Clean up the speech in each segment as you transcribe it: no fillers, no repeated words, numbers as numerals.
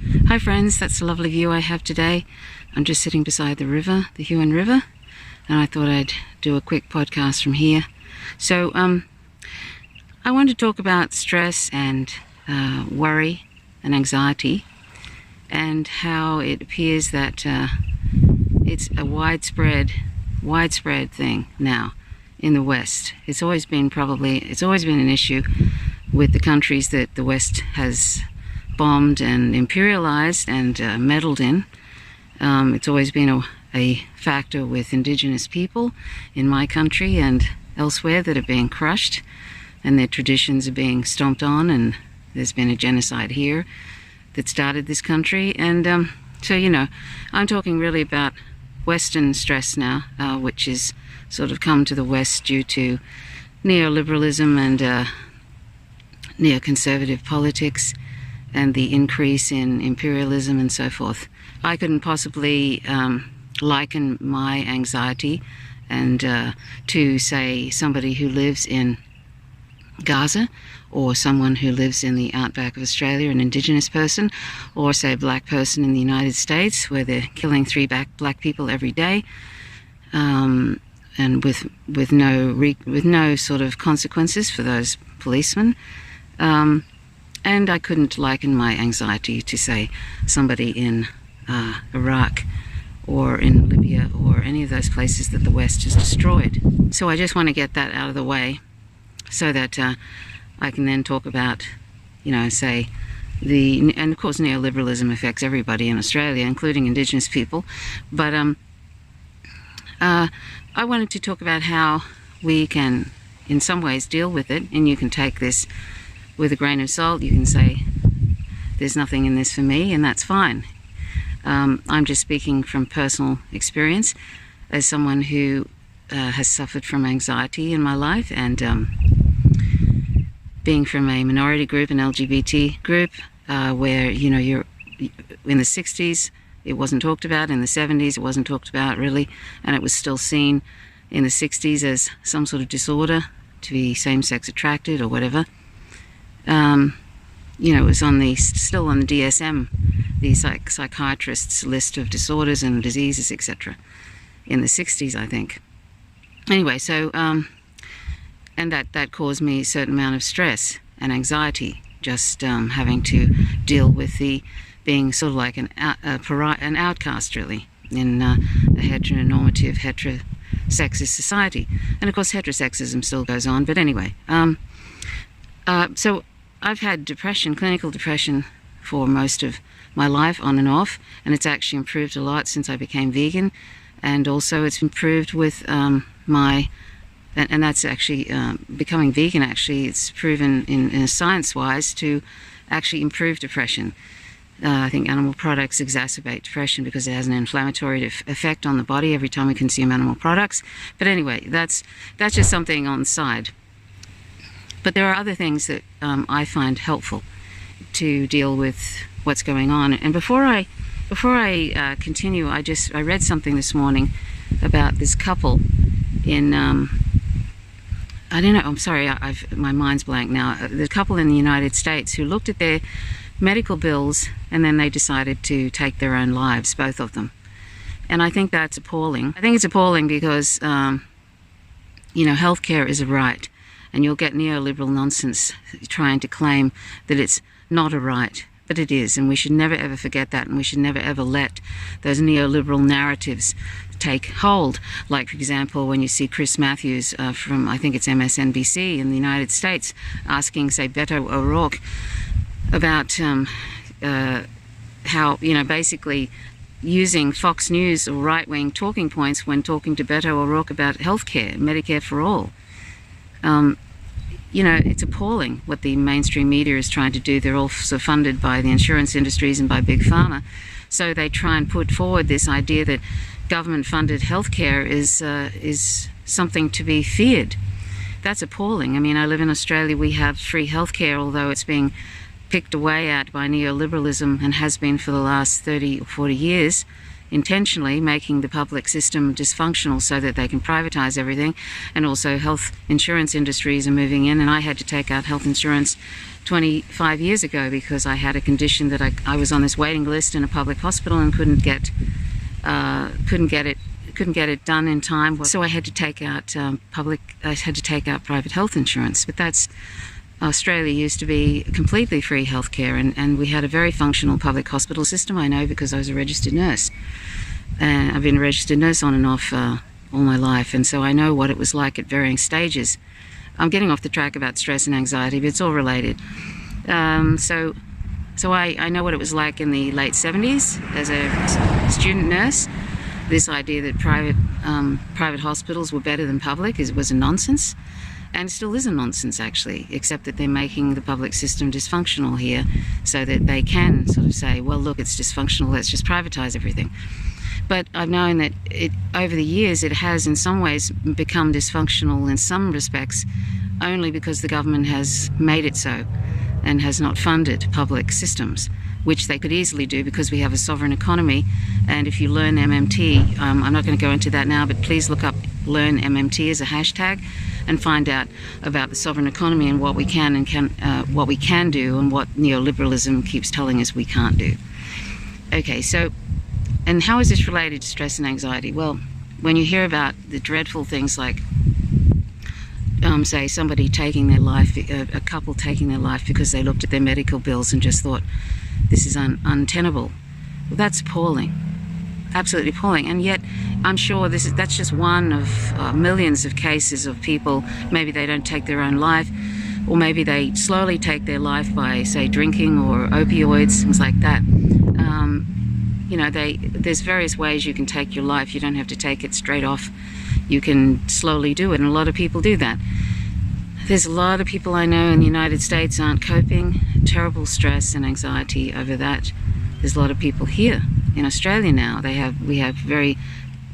Hi friends, that's the lovely view I have today. I'm just sitting beside the river, the Huon River, and I thought I'd do a quick podcast from here. So I want to talk about stress and worry and anxiety, and how it appears that it's a widespread thing now in the West. It's always been an issue with the countries that the West has bombed and imperialized and meddled in. It's always been a factor with Indigenous people in my country and elsewhere that are being crushed, and their traditions are being stomped on, and there's been a genocide here that started this country. And so, I'm talking really about Western stress now, which is sort of come to the West due to neoliberalism and neoconservative politics and the increase in imperialism and so forth. I couldn't possibly liken my anxiety and to, say, somebody who lives in Gaza, or someone who lives in the outback of Australia, an Indigenous person, or say a black person in the United States, where they're killing 3 black people every day, and with no sort of consequences for those policemen. And I couldn't liken my anxiety to, say, somebody in Iraq or in Libya or any of those places that the West has destroyed. So I just want to get that out of the way so that I can then talk about, say, and of course neoliberalism affects everybody in Australia, including Indigenous people. But I wanted to talk about how we can, in some ways, deal with it, and you can take this with a grain of salt. You can say, there's nothing in this for me, and that's fine. I'm just speaking from personal experience as someone who has suffered from anxiety in my life, and being from a minority group, an LGBT group, where, you're in the 60s, it wasn't talked about. In the 70s, it wasn't talked about really, and it was still seen in the 60s as some sort of disorder to be same-sex attracted or whatever. It was still on the DSM, the psychiatrists' list of disorders and diseases, etc., in the 60s, I think. Anyway, so, and that caused me a certain amount of stress and anxiety, just having to deal with the being sort of like an outcast, really, in a heteronormative, heterosexist society. And of course, heterosexism still goes on, but anyway. So I've had depression, clinical depression, for most of my life, on and off, and it's actually improved a lot since I became vegan, and also it's improved with and that's actually, becoming vegan, actually, it's proven in science-wise to actually improve depression. I think animal products exacerbate depression because it has an inflammatory effect on the body every time we consume animal products. But anyway, that's just something on the side. But there are other things that I find helpful to deal with what's going on. And before I continue, I read something this morning about this couple in I don't know. I'm sorry. My mind's blank now. The couple in the United States who looked at their medical bills and then they decided to take their own lives, both of them. And I think that's appalling. I think it's appalling because healthcare is a right. And you'll get neoliberal nonsense trying to claim that it's not a right, but it is, and we should never ever forget that, and we should never ever let those neoliberal narratives take hold. Like, for example, when you see Chris Matthews from, I think it's MSNBC in the United States, asking, say, Beto O'Rourke about how, basically using Fox News or right-wing talking points when talking to Beto O'Rourke about healthcare, Medicare for all. It's appalling what the mainstream media is trying to do. They're also funded by the insurance industries and by Big Pharma. So they try and put forward this idea that government-funded healthcare is something to be feared. That's appalling. I mean, I live in Australia. We have free healthcare, although it's being picked away at by neoliberalism and has been for the last 30 or 40 years intentionally making the public system dysfunctional so that they can privatize everything. And also health insurance industries are moving in, and I had to take out health insurance 25 years ago because I had a condition that I was on this waiting list in a public hospital and couldn't get it done in time. So I had to take out private health insurance. But that's Australia used to be completely free healthcare, and we had a very functional public hospital system. I know because I was a registered nurse, and I've been a registered nurse on and off all my life, and so I know what it was like at varying stages. I'm getting off the track about stress and anxiety, but it's all related. So I know what it was like in the late 70s as a student nurse. This idea that private hospitals were better than public was a nonsense. And it still is a nonsense, actually, except that they're making the public system dysfunctional here so that they can sort of say, well, look, it's dysfunctional, let's just privatize everything. But I've known that over the years it has in some ways become dysfunctional in some respects only because the government has made it so and has not funded public systems, which they could easily do because we have a sovereign economy. And if you learn MMT, I'm not going to go into that now, but please look up Learn MMT as a hashtag and find out about the sovereign economy and what we can do and what neoliberalism keeps telling us we can't do. Okay, so, and how is this related to stress and anxiety? Well, when you hear about the dreadful things like, say, somebody taking their life, a couple taking their life because they looked at their medical bills and just thought, this is untenable. Well, that's appalling, absolutely appalling. And yet, I'm sure that's just one of millions of cases of people. Maybe they don't take their own life, or maybe they slowly take their life by, say, drinking or opioids, things like that. There's various ways you can take your life. You don't have to take it straight off. You can slowly do it, and a lot of people do that. There's a lot of people I know in the United States aren't coping. Terrible stress and anxiety over that. There's a lot of people here in Australia now. We have very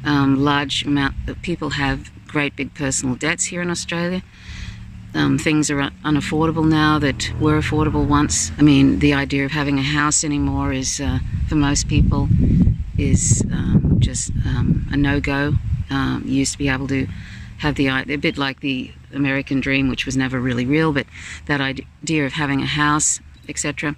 large amount of people have great big personal debts here in Australia. Things are unaffordable now that were affordable once. I mean, the idea of having a house anymore is, for most people, is just a no-go. You used to be able to have a bit like the American dream, which was never really real, but that idea of having a house, etc.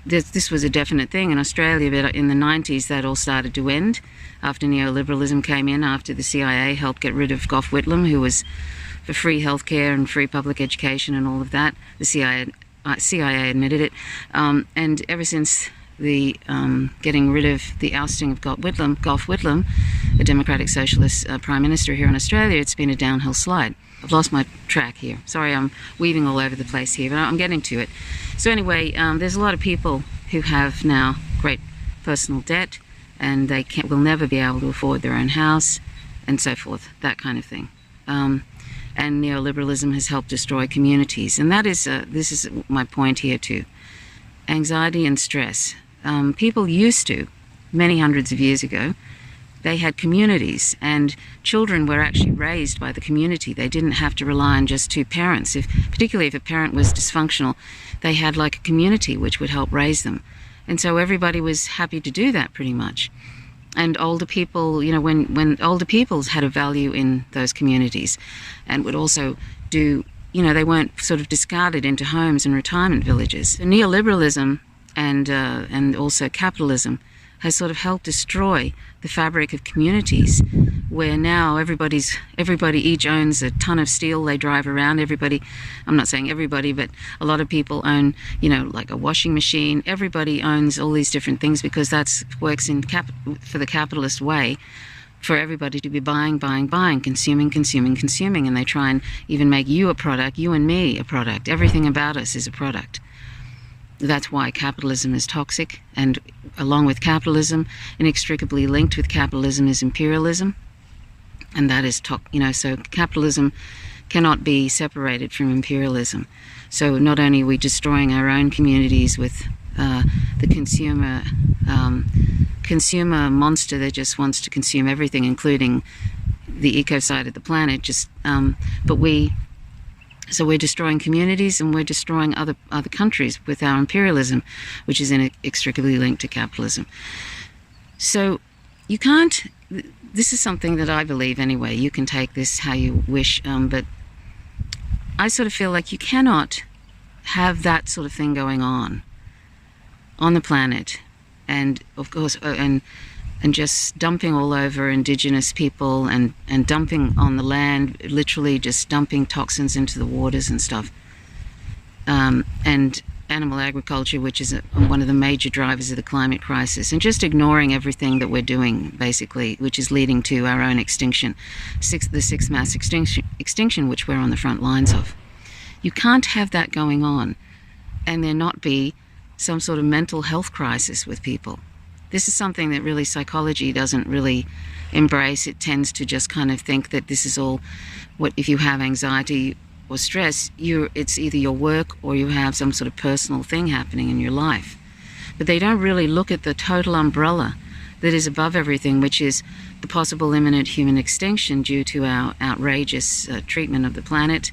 This was a definite thing in Australia, but in the 90s that all started to end after neoliberalism came in, after the CIA helped get rid of Gough Whitlam, who was for free healthcare and free public education and all of that. The CIA admitted it. And ever since the getting rid of the ousting of Gough Whitlam, a democratic socialist prime minister here in Australia, it's been a downhill slide. I've lost my track here. Sorry, I'm weaving all over the place here, but I'm getting to it. So anyway, there's a lot of people who have now great personal debt, and they will never be able to afford their own house, and so forth, that kind of thing. And neoliberalism has helped destroy communities, and this is my point here too. Anxiety and stress. People used to, many hundreds of years ago, they had communities, and children were actually raised by the community. They didn't have to rely on just two parents. Particularly if a parent was dysfunctional, they had like a community which would help raise them. And so everybody was happy to do that pretty much. And older people, when older peoples had a value in those communities, and would also do, they weren't sort of discarded into homes and retirement villages. So neoliberalism and also capitalism has sort of helped destroy the fabric of communities, where now everybody each owns a ton of steel they drive around. Everybody, I'm not saying everybody, but a lot of people own, like a washing machine. Everybody owns all these different things because that works for the capitalist way, for everybody to be buying, consuming, and they try and even make you a product, you and me a product. Everything about us is a product. That's why capitalism is toxic, and along with capitalism, inextricably linked with capitalism is imperialism, and that is so capitalism cannot be separated from imperialism. So not only are we destroying our own communities with the consumer monster that just wants to consume everything, including the ecocide of the planet, So we're destroying communities, and we're destroying other countries with our imperialism, which is inextricably linked to capitalism. So you can't, this is something that I believe anyway, you can take this how you wish, but I sort of feel like you cannot have that sort of thing going on the planet, and of course, and just dumping all over indigenous people, and dumping on the land, literally just dumping toxins into the waters and stuff, and animal agriculture, which is one of the major drivers of the climate crisis, and just ignoring everything that we're doing, basically, which is leading to our own extinction, the sixth mass extinction, which we're on the front lines of. You can't have that going on and there not be some sort of mental health crisis with people. This is something that really psychology doesn't really embrace. It tends to just kind of think that this is all what, if you have anxiety or stress, it's either your work or you have some sort of personal thing happening in your life. But they don't really look at the total umbrella that is above everything, which is the possible imminent human extinction due to our outrageous treatment of the planet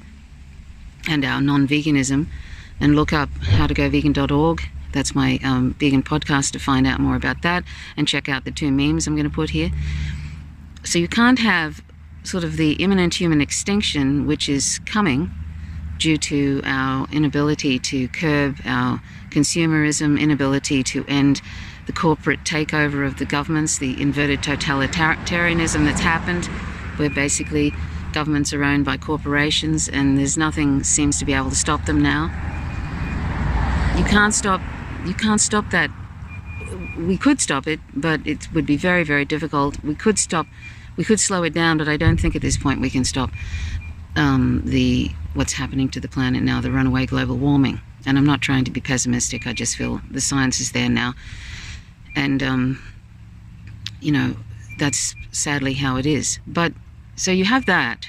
and our non-veganism. And look up howtogovegan.org. That's my vegan podcast to find out more about that, and check out the 2 memes I'm going to put here. So you can't have sort of the imminent human extinction, which is coming due to our inability to curb our consumerism, inability to end the corporate takeover of the governments, the inverted totalitarianism that's happened, where basically governments are owned by corporations and there's nothing seems to be able to stop them now. You can't stop that. We could stop it, but it would be very, very difficult. We could slow it down, but I don't think at this point we can stop what's happening to the planet now, the runaway global warming. And I'm not trying to be pessimistic. I just feel the science is there now. And, that's sadly how it is. But so you have that,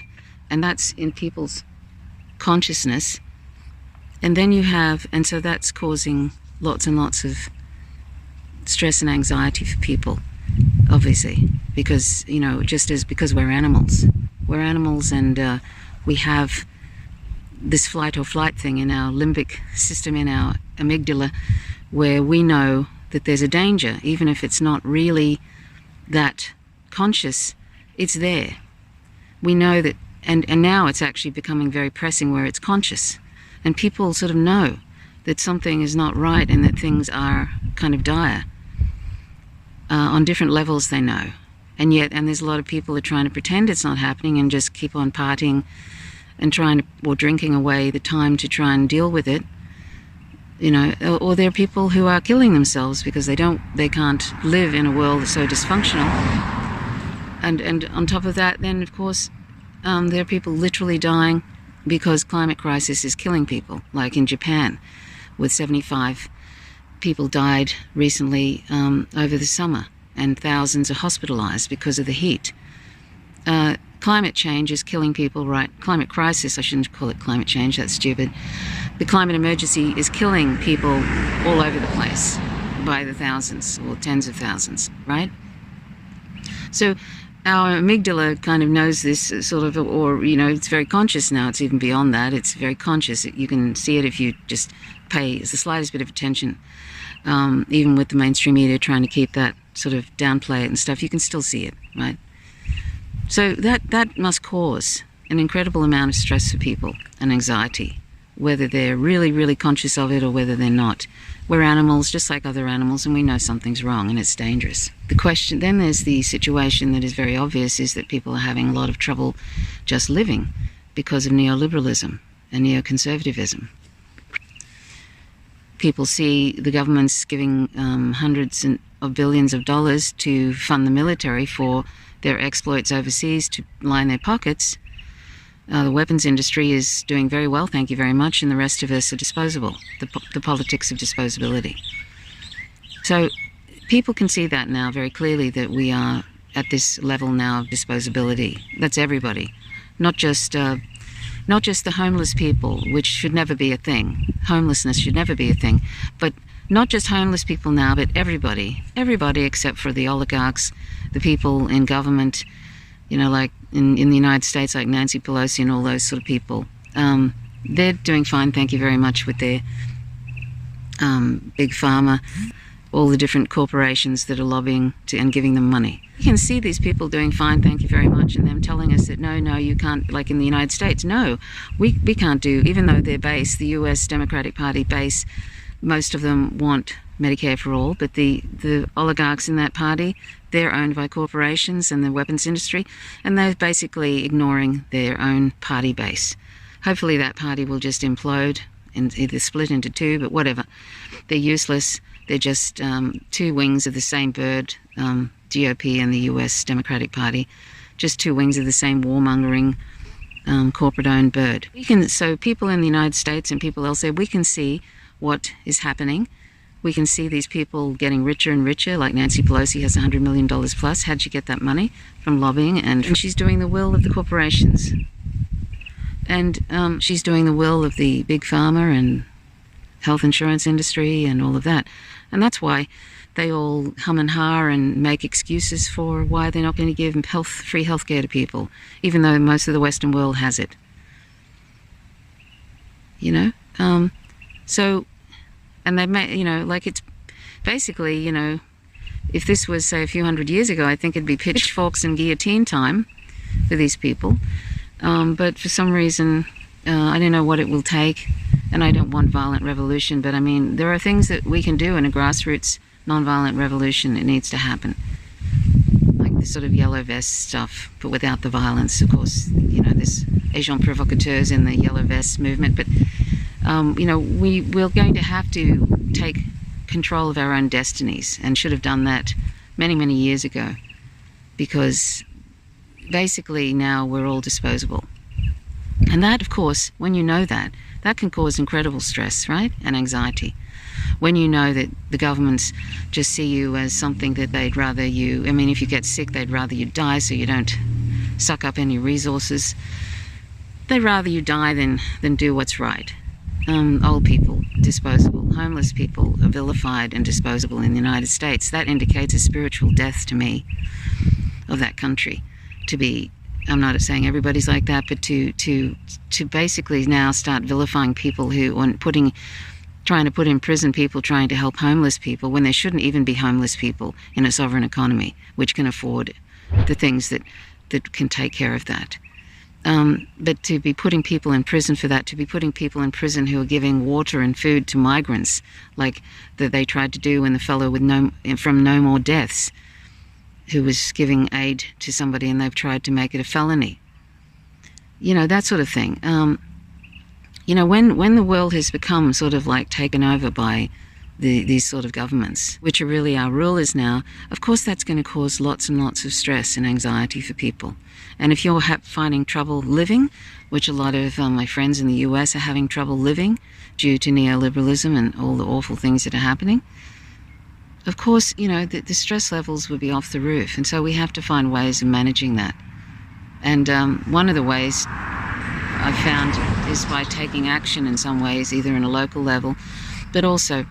and that's in people's consciousness. And then you have, and so that's causing lots and lots of stress and anxiety for people, obviously, because, because we're animals. We're animals, and we have this flight or flight thing in our limbic system, in our amygdala, where we know that there's a danger, even if it's not really that conscious, it's there. We know that, and now it's actually becoming very pressing where it's conscious, and people sort of know that something is not right and that things are kind of dire. On different levels they know. And there's a lot of people who are trying to pretend it's not happening and just keep on partying and or drinking away the time to try and deal with it. Or there are people who are killing themselves because they can't live in a world that's so dysfunctional. And on top of that, then of course, there are people literally dying because climate crisis is killing people, like in Japan, with 75 people died recently over the summer, and thousands are hospitalized because of the heat. Climate change is killing people, right? Climate crisis, I shouldn't call it climate change, that's stupid. The climate emergency is killing people all over the place by the thousands or tens of thousands, right? So our amygdala kind of knows this sort of, or, it's very conscious now. It's even beyond that. It's very conscious. You can see it if you just pay the slightest bit of attention. Even with the mainstream media trying to keep that sort of downplay it and stuff, you can still see it, right? So that must cause an incredible amount of stress for people and anxiety, whether they're really, really conscious of it or whether they're not. We're animals just like other animals, and we know something's wrong and it's dangerous. The question, then there's the situation that is very obvious, is that people are having a lot of trouble just living because of neoliberalism and neoconservatism. People see the government's giving hundreds of billions of dollars to fund the military for their exploits overseas to line their pockets. The weapons industry is doing very well, thank you very much, and the rest of us are disposable, the politics of disposability. So people can see that now very clearly, that we are at this level now of disposability. That's everybody, not just the homeless people, which should never be a thing. Homelessness should never be a thing. But not just homeless people now, but everybody except for the oligarchs, the people in government, like in the United States, like Nancy Pelosi and all those sort of people. They're doing fine, thank you very much, with their big pharma all the different corporations that are lobbying and giving them money. You can see these people doing fine, thank you very much, and them telling us that no, you can't, like in the United States, no, we can't do, even though their base, the US Democratic Party base, most of them want Medicare for all, but the oligarchs in that party, they're owned by corporations and the weapons industry, and they're basically ignoring their own party base. Hopefully that party will just implode and either split into two, but whatever. They're useless. They're just two wings of the same bird, GOP and the US Democratic Party, just two wings of the same warmongering, corporate-owned bird. So people in the United States and people elsewhere, we can see what is happening. We can see these people getting richer and richer, like Nancy Pelosi has $100 million plus. How'd she get that money? From lobbying, and she's doing the will of the corporations. And she's doing the will of the big pharma and health insurance industry and all of that. And that's why they all hum and ha and make excuses for why they're not going to give free healthcare to people, even though most of the Western world has it. You know? And they may, like it's basically, if this was, say, a few hundred years ago, I think it'd be pitchforks and guillotine time for these people. But for some reason, I don't know what it will take, and I don't want violent revolution, but I mean, there are things that we can do in a grassroots non-violent revolution. It needs to happen. Like the sort of yellow vest stuff, but without the violence, of course. There's agents provocateurs in the yellow vest movement, but we're going to have to take control of our own destinies, and should have done that many, many years ago, because basically now we're all disposable. And that, of course, when you know that can cause incredible stress, right? And anxiety. When you know that the governments just see you as something that they'd rather you, if you get sick, they'd rather you die so you don't suck up any resources. They'd rather you die than do what's right. Old people, disposable. Homeless people are vilified and disposable in the United States. That indicates a spiritual death to me of that country. I'm not saying everybody's like that, but to basically now start vilifying people trying to put in prison people trying to help homeless people when there shouldn't even be homeless people in a sovereign economy which can afford the things that can take care of that. But to be putting people in prison for that, to be putting people in prison who are giving water and food to migrants, like that they tried to do when the fellow from No More Deaths, who was giving aid to somebody and they've tried to make it a felony. That sort of thing. When the world has become sort of like taken over by these sort of governments, which are really our rulers now, of course that's going to cause lots and lots of stress and anxiety for people. And if you're finding trouble living, which a lot of my friends in the US are having trouble living due to neoliberalism and all the awful things that are happening, of course, the stress levels would be off the roof. And so we have to find ways of managing that. And one of the ways I've found is by taking action in some ways, either in a local level, but also,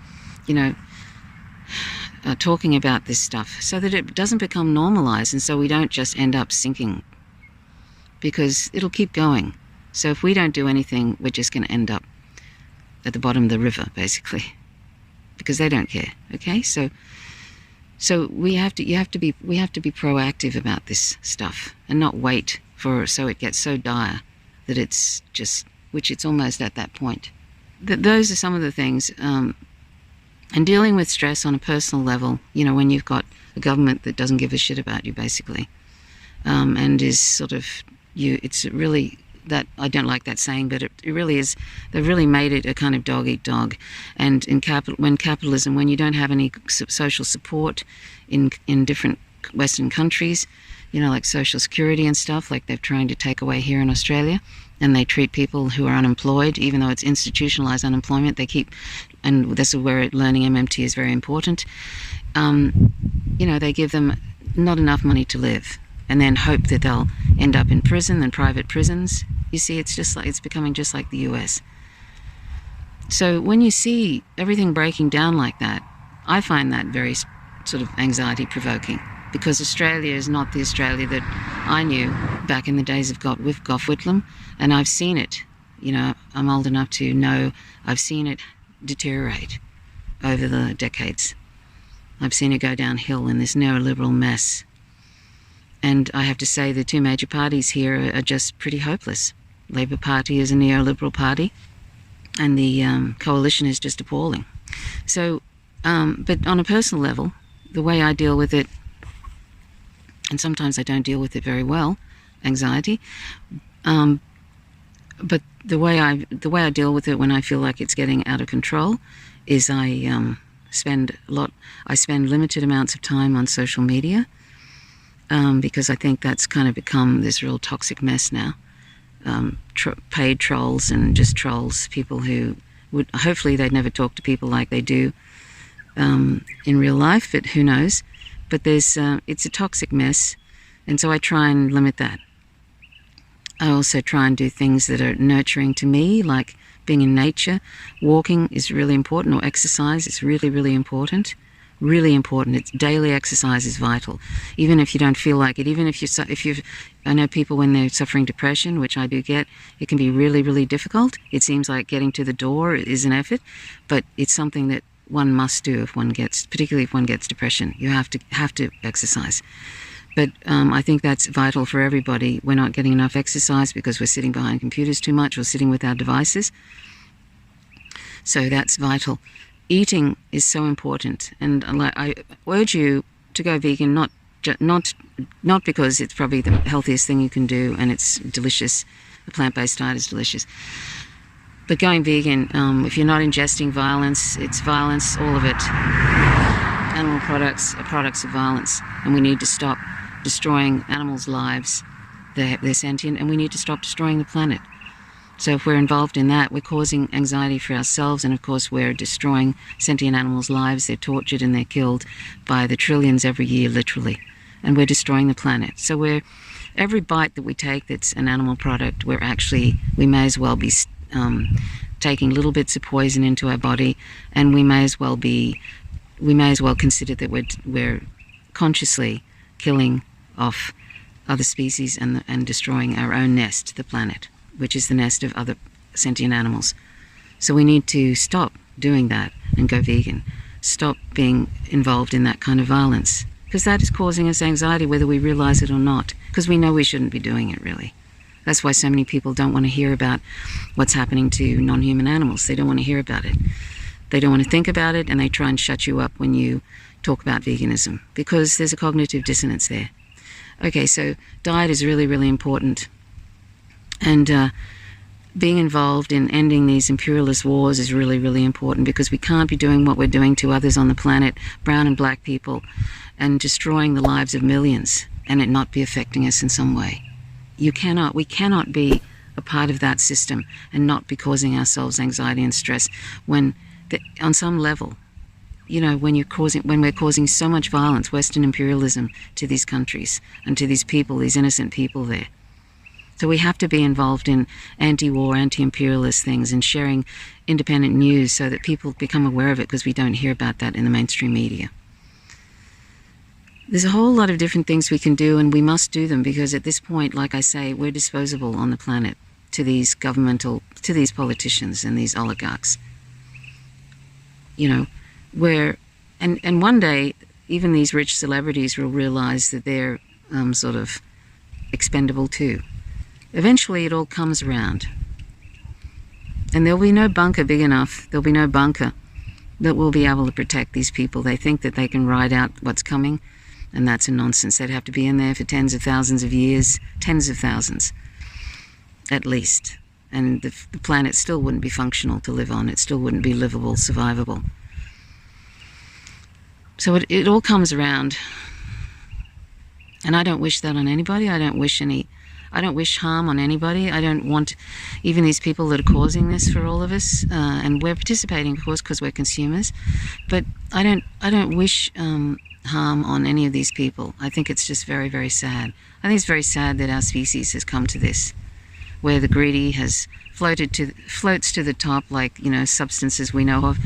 talking about this stuff so that it doesn't become normalized and so we don't just end up sinking, because it'll keep going. So if we don't do anything, we're just going to end up at the bottom of the river, basically, because they don't care. Okay, so we have to be proactive about this stuff and not wait so it gets so dire that it's almost at that point. Those are some of the things. And dealing with stress on a personal level, when you've got a government that doesn't give a shit about you, basically, and is sort of it's really that, I don't like that saying, but it really is. They've really made it a kind of dog eat dog. And when capitalism, when you don't have any social support in different Western countries, like Social Security and stuff, like they're trying to take away here in Australia, and they treat people who are unemployed, even though it's institutionalized unemployment, and this is where learning MMT is very important. They give them not enough money to live, and then hope that they'll end up in prison and private prisons. You see, it's becoming just like the US. So when you see everything breaking down like that, I find that very sort of anxiety provoking, because Australia is not the Australia that I knew back in the days of Gough Whitlam, and I've seen it. I'm old enough to know I've seen it deteriorate over the decades. I've seen it go downhill in this neoliberal mess. And I have to say the two major parties here are just pretty hopeless. Labour Party is a neoliberal party, and the coalition is just appalling. So, but on a personal level, the way I deal with it, and sometimes I don't deal with it very well, anxiety, but the way I deal with it when I feel like it's getting out of control is I spend limited amounts of time on social media, because I think that's kind of become this real toxic mess now. Paid trolls and just trolls, people who would, hopefully they'd never talk to people like they do in real life, but who knows. But it's a toxic mess, and so I try and limit that. I also try and do things that are nurturing to me, like being in nature. Walking is really important, or exercise is really, really important. Really important. It's daily exercise is vital. Even if you don't feel like it, even if I know people when they're suffering depression, which I do get, it can be really, really difficult. It seems like getting to the door is an effort, but it's something that one must do particularly if one gets depression. You have to exercise. But I think that's vital for everybody. We're not getting enough exercise because we're sitting behind computers too much or sitting with our devices. So that's vital. Eating is so important, and I urge you to go vegan, not because it's probably the healthiest thing you can do and it's delicious. A plant-based diet is delicious. But going vegan, if you're not ingesting violence, it's violence, all of it. Animal products are products of violence, and we need to stop destroying animals' lives. They're sentient, and we need to stop destroying the planet. So if we're involved in that, we're causing anxiety for ourselves, and of course we're destroying sentient animals' lives. They're tortured and they're killed by the trillions every year, literally. And we're destroying the planet. So every bite that we take that's an animal product, we may as well be taking little bits of poison into our body, and we may as well consider that we're consciously killing off other species and destroying our own nest, the planet, which is the nest of other sentient animals. So we need to stop doing that and go vegan. Stop being involved in that kind of violence, because that is causing us anxiety whether we realize it or not, because we know we shouldn't be doing it, really. That's why so many people don't want to hear about what's happening to non-human animals. They don't want to hear about it. They don't want to think about it, and they try and shut you up when you talk about veganism, because there's a cognitive dissonance there. Okay, so diet is really, really important. And being involved in ending these imperialist wars is really, really important, because we can't be doing what we're doing to others on the planet, brown and black people, and destroying the lives of millions, and it not be affecting us in some way. We cannot be a part of that system and not be causing ourselves anxiety and stress when, on some level, when we're causing so much violence, Western imperialism, to these countries and to these people, these innocent people there. So we have to be involved in anti-war, anti-imperialist things, and sharing independent news so that people become aware of it, because we don't hear about that in the mainstream media. There's a whole lot of different things we can do, and we must do them, because at this point, like I say, we're disposable on the planet to these politicians and these oligarchs. And one day, even these rich celebrities will realize that they're sort of expendable too. Eventually it all comes around, and there'll be no bunker big enough, there'll be no bunker that will be able to protect these people. They think that they can ride out what's coming, and that's a nonsense. They'd have to be in there for tens of thousands of years, tens of thousands at least, and the planet still wouldn't be functional to live on. It still wouldn't be livable, survivable. So it all comes around, and I don't wish that on anybody. I don't wish harm on anybody. I don't want even these people that are causing this for all of us, and we're participating, of course, because we're consumers. But I don't wish harm on any of these people. I think it's just very, very sad. I think it's very sad that our species has come to this, where the greedy has floats to the top, like substances we know of,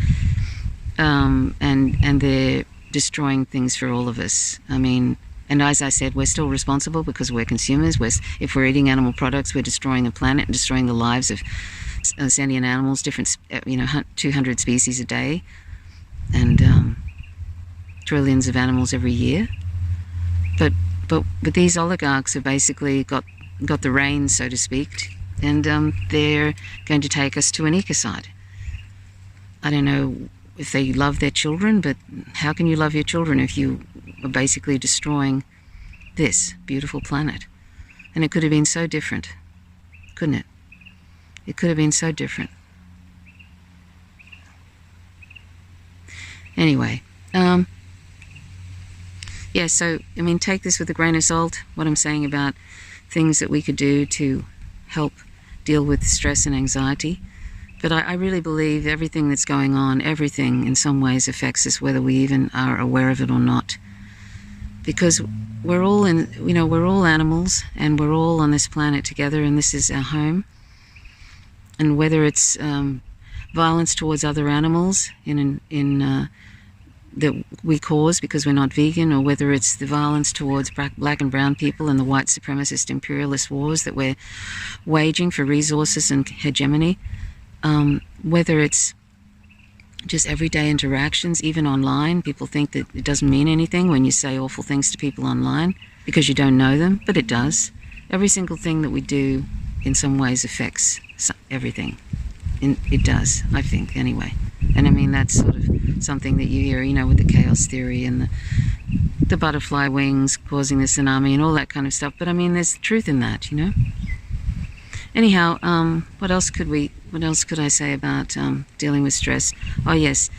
and they're destroying things for all of us. I mean. And as I said, we're still responsible because we're consumers. If we're eating animal products, we're destroying the planet and destroying the lives of sentient animals, 200 species a day. And trillions of animals every year. But these oligarchs have basically got the reins, so to speak, and they're going to take us to an ecocide. I don't know if they love their children, but how can you love your children if you are basically destroying this beautiful planet? And it could have been so different, couldn't it? It could have been so different. Anyway, yeah, so, I mean, take this with a grain of salt, what I'm saying about things that we could do to help deal with stress and anxiety. But I really believe everything that's going on, everything in some ways affects us, whether we even are aware of it or not. Because we're all we're all animals, and we're all on this planet together, and this is our home. And whether it's violence towards other animals that we cause because we're not vegan, or whether it's the violence towards black and brown people and the white supremacist imperialist wars that we're waging for resources and hegemony, whether it's just everyday interactions, even online. People think that it doesn't mean anything when you say awful things to people online because you don't know them, but it does. Every single thing that we do in some ways affects everything. It does, I think, anyway. And I mean, that's sort of something that you hear, with the chaos theory and the butterfly wings causing the tsunami and all that kind of stuff. But I mean, there's truth in that, Anyhow, what else could I say about dealing with stress? Oh yes,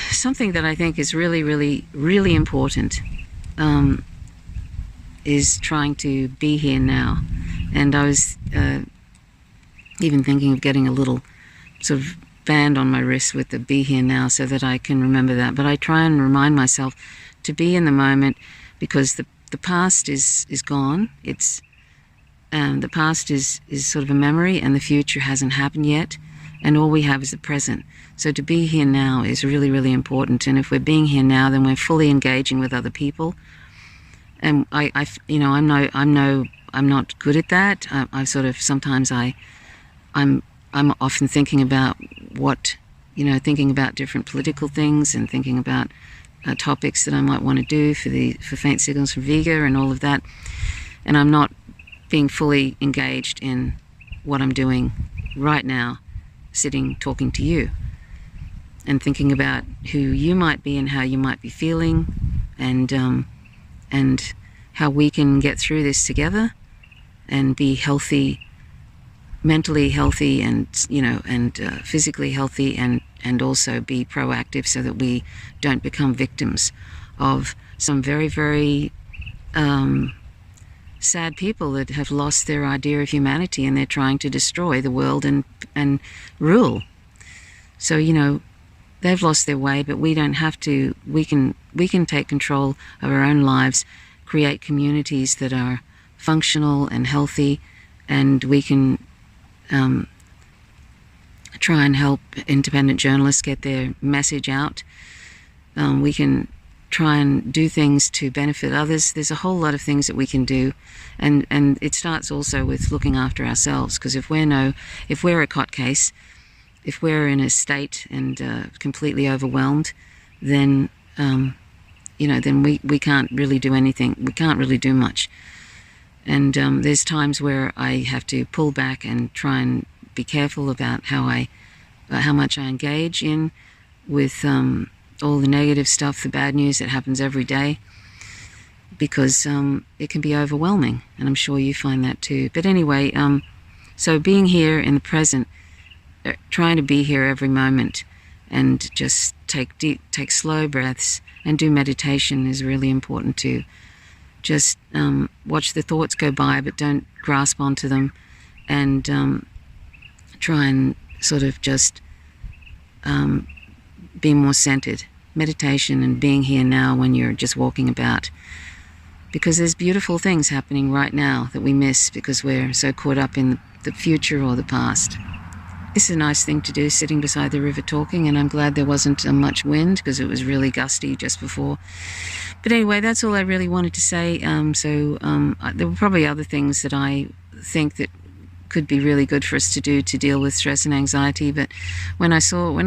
something that I think is really, really, really important is trying to be here now. And I was even thinking of getting a little sort of band on my wrist with the be here now so that I can remember that. But I try and remind myself to be in the moment, because the past is gone. It's the past is sort of a memory, and the future hasn't happened yet, and all we have is the present. So to be here now is really, really important. And if we're being here now, then we're fully engaging with other people. And I'm not good at that. I sort of sometimes I'm often thinking about thinking about different political things and thinking about topics that I might want to do for Faint Signals from Vega and all of that. And I'm not being fully engaged in what I'm doing right now, sitting talking to you and thinking about who you might be and how you might be feeling, and how we can get through this together and be healthy, mentally healthy, and physically healthy, and also be proactive so that we don't become victims of some very, very sad people that have lost their idea of humanity, and they're trying to destroy the world and rule. So they've lost their way, but we don't have to. We can take control of our own lives, create communities that are functional and healthy, and we can try and help independent journalists get their message out. We can try and do things to benefit others. There's a whole lot of things that we can do, and it starts also with looking after ourselves, because if we're a cot case, if we're in a state and completely overwhelmed, then then we can't really do anything. We can't really do much. And there's times where I have to pull back and try and be careful about how much I engage in with all the negative stuff, the bad news that happens every day, because it can be overwhelming, and I'm sure you find that too. But anyway, so being here in the present, trying to be here every moment, and just take slow breaths and do meditation is really important too. Just watch the thoughts go by, but don't grasp onto them, and try and sort of just be more centered. Meditation and being here now when you're just walking about. Because there's beautiful things happening right now that we miss because we're so caught up in the future or the past. This is a nice thing to do, sitting beside the river talking, and I'm glad there wasn't much wind because it was really gusty just before. But anyway, that's all I really wanted to say. There were probably other things that I think that could be really good for us to do to deal with stress and anxiety. But when I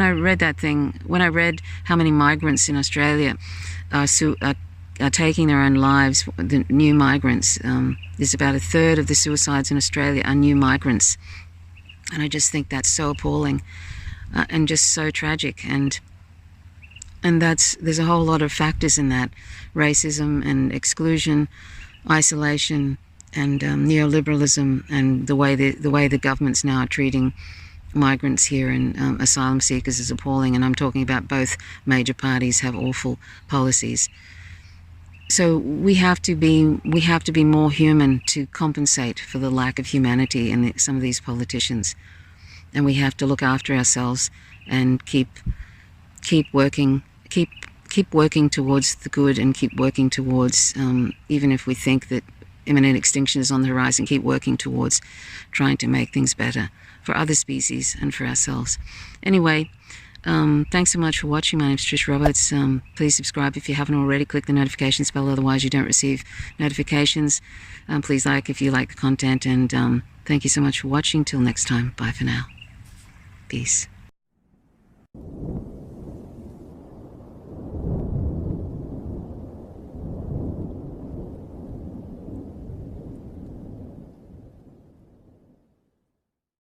read how many migrants in Australia are taking their own lives, the new migrants, there's about a third of the suicides in Australia are new migrants. And I just think that's so appalling and just so tragic. And there's a whole lot of factors in that: racism and exclusion, isolation, and neoliberalism, and the way the governments now are treating migrants here and asylum seekers is appalling. And I'm talking about both major parties have awful policies. So we have to be more human to compensate for the lack of humanity in some of these politicians, and we have to look after ourselves and keep working towards the good, and keep working towards, even if we think that imminent extinction is on the horizon, keep working towards trying to make things better for other species and for ourselves. Anyway, thanks so much for watching. My name is Trish Roberts. Please subscribe if you haven't already. Click the notifications bell, otherwise you don't receive notifications. Please like if you like the content, and thank you so much for watching. Till next time, bye for now. Peace.